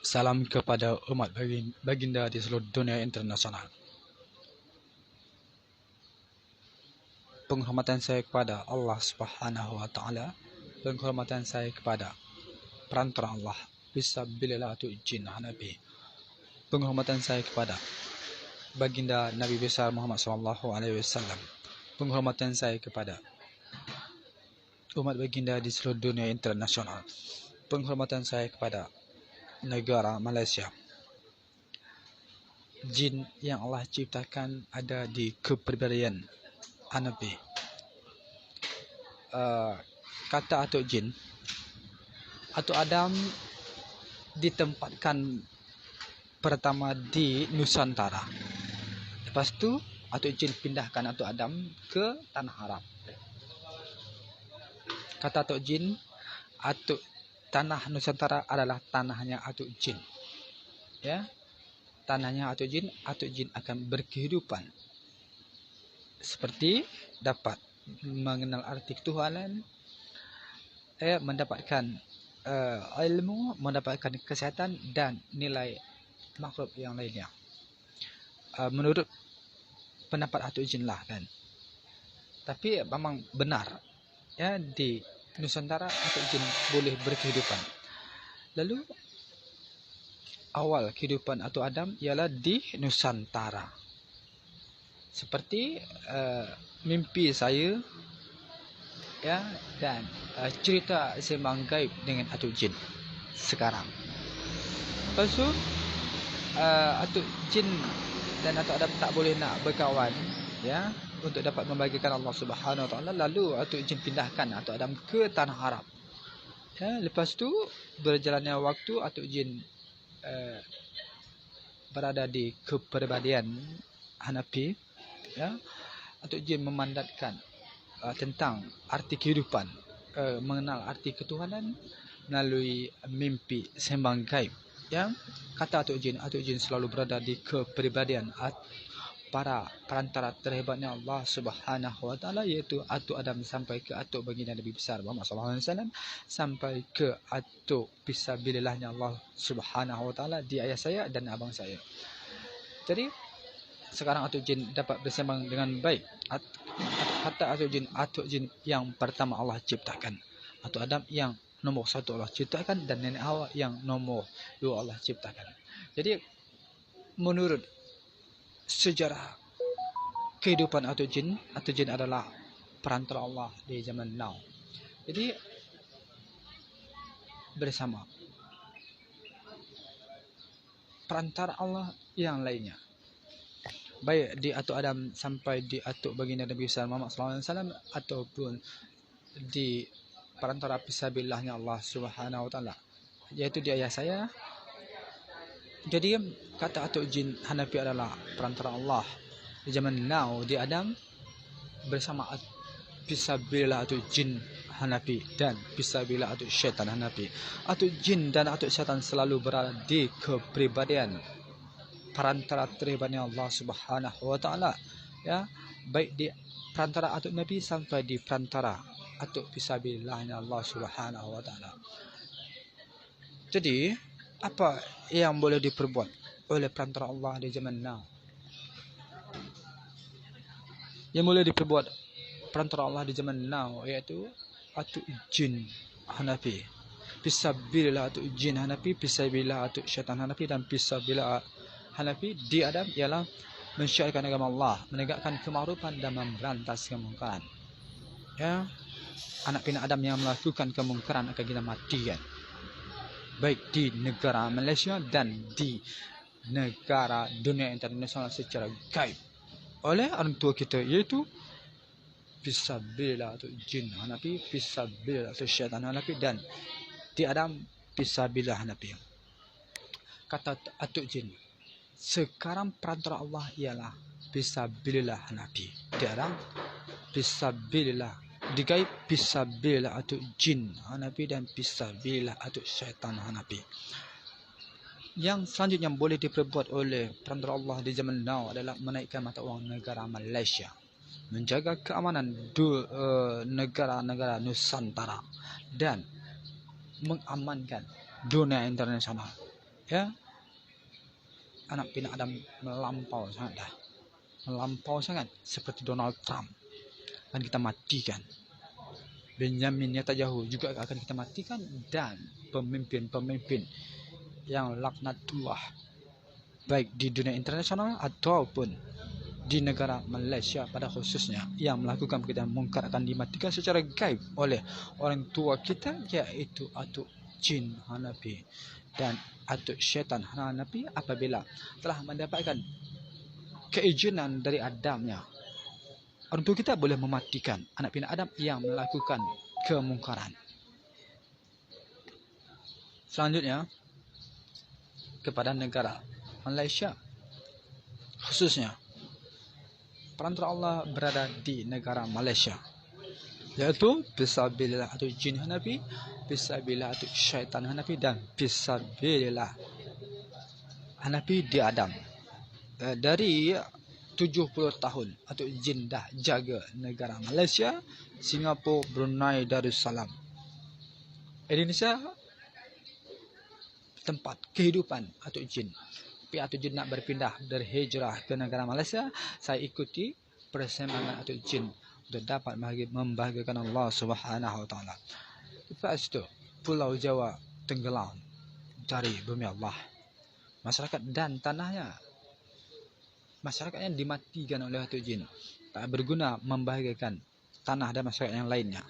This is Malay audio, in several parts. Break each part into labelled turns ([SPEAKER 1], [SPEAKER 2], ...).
[SPEAKER 1] Salam kepada umat baginda di seluruh dunia internasional. Penghormatan saya kepada Allah Subhanahu wa taala, penghormatan saya kepada perantara Allah fisabilillah jin Hanafi. Penghormatan saya kepada baginda Nabi besar Muhammad sallallahu alaihi wasallam. Penghormatan saya kepada umat baginda di seluruh dunia internasional. Penghormatan saya kepada negara Malaysia. Jin yang Allah ciptakan ada di kepribadian Hanafi. Kata atuk jin, atuk Adam ditempatkan pertama di Nusantara. Lepas tu atuk jin pindahkan atuk Adam ke tanah Arab. Kata atuk jin, atuk tanah Nusantara adalah tanahnya atuk jin. Ya, tanahnya atuk jin akan berkehidupan seperti dapat mengenal arti ketuhanan, mendapatkan ilmu, mendapatkan kesihatan dan nilai makhluk yang lainnya. Menurut pendapat atuk jin lah kan. Tapi memang benar, ya, di Nusantara atuk jin boleh berkehidupan. Lalu awal kehidupan atuk Adam ialah di Nusantara. Seperti mimpi saya, ya, dan cerita sembang gaib dengan atuk jin sekarang. Lepas tu atuk jin dan atuk Adam tak boleh nak berkawan, ya, untuk dapat membagikan Allah Subhanahu wa taala. Lalu atuk jin pindahkan atuk Adam ke tanah Arab. Ya, lepas tu berjalannya waktu atuk jin berada di kepribadian Hanafi. Ya, atuk jin memandatkan tentang arti kehidupan, mengenal arti ketuhanan melalui mimpi sembang gaib. Ya, kata atuk jin selalu berada di kepribadian para perantara terhebatnya Allah Subhanahu wa taala, iaitu atuk Adam sampai ke atuk baginda Nabi besar Muhammad sallallahu alaihi wasallam, sampai ke atuk fisabilillahnya Allah Subhanahu wa taala di ayah saya dan abang saya. Jadi sekarang atuk jin dapat bersembang dengan baik. Kata atuk jin yang pertama Allah ciptakan, atuk Adam yang nombor satu Allah ciptakan, dan nenek Hawa yang nombor dua Allah ciptakan. Jadi menurut sejarah kehidupan atuk jin adalah perantara Allah di zaman now. Jadi bersama perantara Allah yang lainnya, baik di atuk Adam sampai di atuk baginda Nabi besar Muhammad sallallahu alaihi wasallam, ataupun di perantara fisabilillahnya Allah Subhanahu wa taala, iaitu di ayah saya. Jadi kata atuk jin Hanafi adalah perantara Allah di zaman now di Adam bersama fisabilillah atuk jin Hanafi dan fisabilillah atuk syaitan Hanafi. Atuk jin dan atuk syaitan selalu berada di kepribadian perantara terhebatnya Allah Subhanahu wa taala, ya, baik di perantara atuk Nabi sampai di perantara atuk fisabilillahnya Allah Subhanahu wa taala. Jadi apa yang boleh diperbuat oleh perantara Allah di zaman now? Yang boleh diperbuat perantara Allah di zaman now iaitu atuk jin Hanafi, fisabilillah atuk jin Hanafi, fisabilillah atuk syaitan Hanafi dan fisabilillah Hanafi di Adam ialah mensyiarkan agama Allah, menegakkan kema'rufan dan memberantas kemungkaran. Ya, anak pinak Adam yang melakukan kemungkaran akan kita matikan, baik di negara Malaysia dan di negara dunia internasional secara gaib oleh orang tua kita, iaitu fisabilillah atuk jin Hanafi, fisabilillah atuk syaitan Hanafi, dan di Adam fisabilillah Hanafi. Kata atuk jin, sekarang perantara Allah ialah fisabilillah Hanafi, di Adam fisabilillah, di gaib fisabilillah atuk jin Hanafi dan fisabilillah atuk syaitan Hanafi. Yang selanjutnya boleh diperbuat oleh perantara Allah di zaman now adalah menaikkan mata wang negara Malaysia, menjaga keamanan negara-negara Nusantara, dan mengamankan dunia internasional. ya, anak pinak Adam melampau sangat dah. Melampau sangat seperti Donald Trump akan kita matikan. Benjamin Netanyahu juga akan kita matikan, dan pemimpin-pemimpin yang laknatullah baik di dunia internasional ataupun di negara Malaysia pada khususnya yang melakukan pekerjaan mungkar akan dimatikan secara gaib oleh orang tua kita, iaitu Atuk Jin Hanafi dan Atuk Syaitan Hanafi apabila telah mendapatkan keizinan dari Adamnya. Orang tua kita boleh mematikan anak pinak Adam yang melakukan kemungkaran. Selanjutnya, kepada negara Malaysia khususnya, perantara Allah berada di negara Malaysia, yaitu Fisabilillah Atuk Jin Hanafi, Fisabilillah Atuk Syaitan Hanafi, dan Fisabilillah Hanafi di Adam. Dari 70 tahun Atuk Jin dah jaga negara Malaysia, Singapura, Brunei Darussalam, Indonesia tempat kehidupan Atuk Jin. Tapi Atuk Jin nak berpindah dari hijrah ke negara Malaysia, saya ikuti persembahan Atuk Jin untuk dapat membahagiakan Allah Subhanahu Wa Taala. Lepas itu, Pulau Jawa tenggelam dari bumi Allah. Masyarakat dan tanahnya, masyarakatnya dimatikan oleh Atuk Jin. Tak berguna membahagiakan tanah dan masyarakat yang lainnya.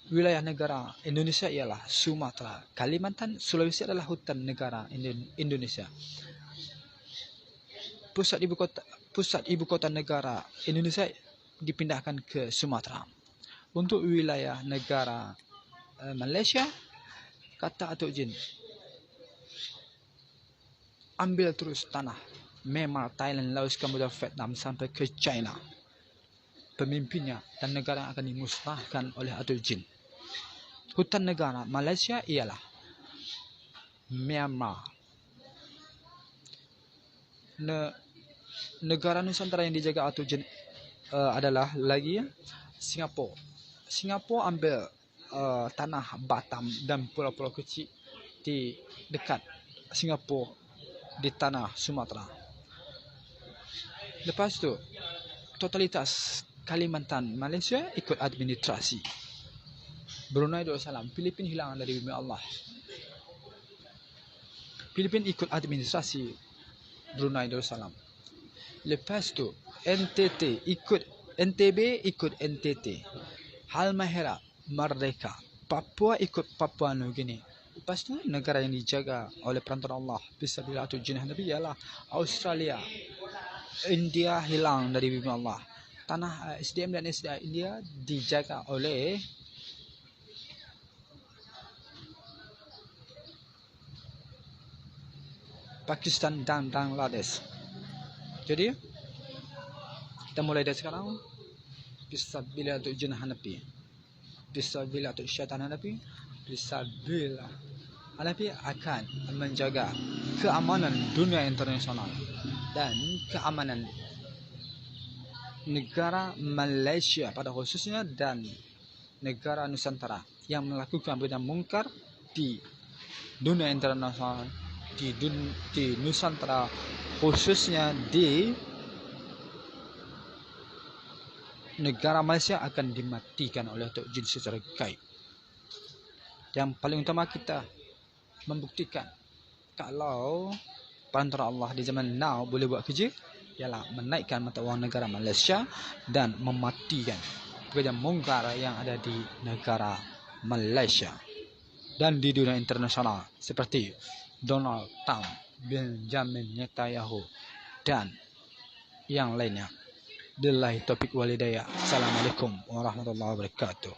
[SPEAKER 1] Wilayah negara Indonesia ialah Sumatera, Kalimantan, Sulawesi adalah hutan negara Indonesia. Pusat ibu kota negara Indonesia dipindahkan ke Sumatera. Untuk wilayah negara Malaysia, kata Atuk Jin, ambil terus tanah Myanmar, Thailand, Laos, Kamboja, Vietnam sampai ke China. Pemimpinnya dan negara yang akan dimusnahkan oleh Atuk Jin. Hutan negara Malaysia ialah Myanmar. Negara Nusantara yang dijaga Atuk Jin adalah lagi Singapura. Singapura ambil tanah Batam dan pulau-pulau kecil di dekat Singapura di tanah Sumatera. Lepas tu, totalitas Kalimantan Malaysia ikut administrasi. Brunei Darussalam, Filipin hilang dari bumi Allah. Filipin ikut administrasi Brunei Darussalam. Lepas tu, NTB ikut NTT. Halmahera merdeka. Papua ikut Papua Nugini. Lepas tu, negara yang dijaga oleh perantara Allah Fisabilillah Atuk Jin Hanafi ialah Australia. India hilang dari bumi Allah. Tanah SDM dan SDA India dijaga oleh Pakistan dan Bangladesh. Jadi, kita mulai dari sekarang. Fisabilillah Atuk Jin Hanafi, Fisabilillah Atuk Syaitan Hanafi, Fisabilillah Hanafi akan menjaga keamanan dunia internasional dan keamanan negara Malaysia pada khususnya dan negara Nusantara yang melakukan benda mungkar di dunia internasional, di Nusantara khususnya di negara Malaysia akan dimatikan oleh Atuk Jin secara gaib. Yang paling utama kita membuktikan kalau perantara Allah di zaman now boleh buat kerja ialah menaikkan mata wang negara Malaysia dan mematikan pekerjaan mungkar yang ada di negara Malaysia dan di dunia internasional seperti Donald Trump, Benjamin Netanyahu dan yang lainnya. Billahi taufiq walhidayah. Assalamualaikum warahmatullahi wabarakatuh.